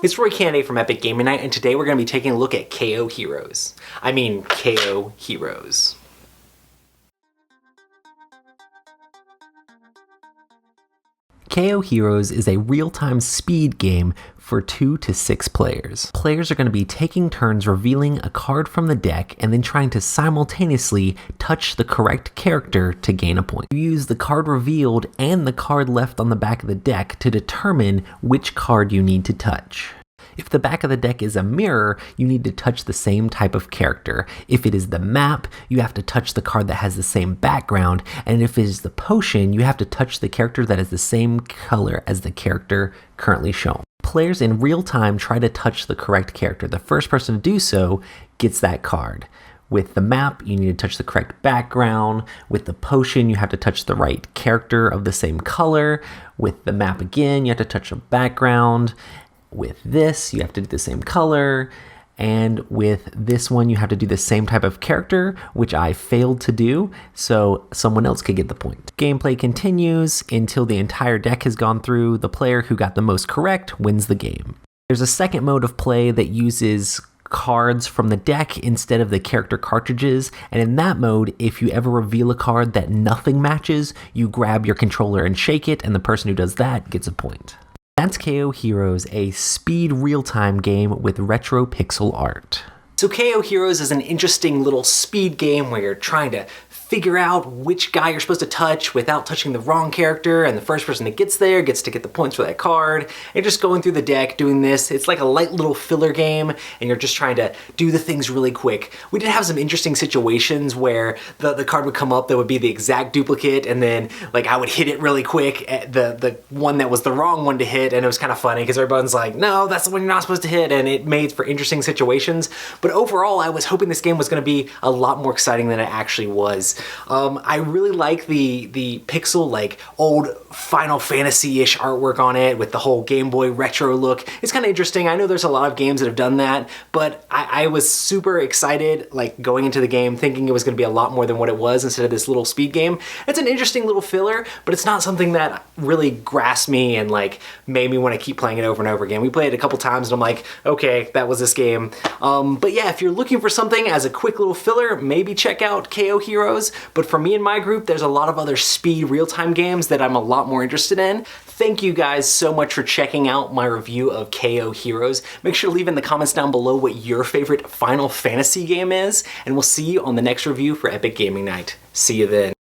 It's Roy Cannaday from Epic Gaming Night, and today we're going to be taking a look at KO Heroes. I mean, KO Heroes. KO Heroes is a real-time speed game for 2 to 6 players. Players are going to be taking turns revealing a card from the deck and then trying to simultaneously touch the correct character to gain a point. You use the card revealed and the card left on the back of the deck to determine which card you need to touch. If the back of the deck is a mirror, you need to touch the same type of character. If it is the map, you have to touch the card that has the same background, and if it is the potion, you have to touch the character that is the same color as the character currently shown. Players in real time try to touch the correct character. The first person to do so gets that card. With the map, you need to touch the correct background. With the potion, you have to touch the right character of the same color. With the map again, you have to touch a background. With this, you have to do the same color, and with this one, you have to do the same type of character, which I failed to do, so someone else could get the point. Gameplay continues until the entire deck has gone through. The player who got the most correct wins the game. There's a second mode of play that uses cards from the deck instead of the character cartridges, and in that mode, if you ever reveal a card that nothing matches, you grab your controller and shake it, and the person who does that gets a point. That's KO Heroes, a speed real-time game with retro pixel art. So KO Heroes is an interesting little speed game where you're trying to figure out which guy you're supposed to touch without touching the wrong character, and the first person that gets there gets to get the points for that card. And just going through the deck, doing this, it's like a light little filler game, and you're just trying to do the things really quick. We did have some interesting situations where the card would come up that would be the exact duplicate, and then like I would hit it really quick at the one that was the wrong one to hit, and it was kind of funny because everyone's like, no, that's the one you're not supposed to hit, and it made for interesting situations. But overall, I was hoping this game was going to be a lot more exciting than it actually was. I really like the pixel, like old Final Fantasy-ish artwork on it with the whole Game Boy retro look. It's kind of interesting. I know there's a lot of games that have done that, but I was super excited like going into the game thinking it was going to be a lot more than what it was instead of this little speed game. It's an interesting little filler, but it's not something that really grasped me and like made me want to keep playing it over and over again. We played it a couple times and I'm like, okay, that was this game. But yeah, if you're looking for something as a quick little filler, maybe check out KO Heroes. But for me and my group, there's a lot of other speed real-time games that I'm a lot more interested in. Thank you guys so much for checking out my review of KO Heroes. Make sure to leave in the comments down below what your favorite Final Fantasy game is, and we'll see you on the next review for Epic Gaming Night. See you then.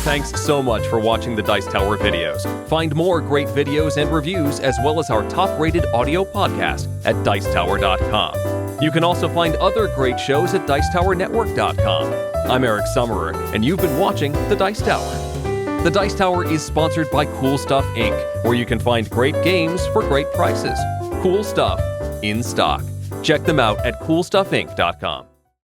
Thanks so much for watching the Dice Tower videos. Find more great videos and reviews as well as our top-rated audio podcast at Dicetower.com. You can also find other great shows at Dicetowernetwork.com. I'm Eric Summerer, and you've been watching The Dice Tower. The Dice Tower is sponsored by Cool Stuff Inc., where you can find great games for great prices. Cool stuff in stock. Check them out at CoolStuffInc.com.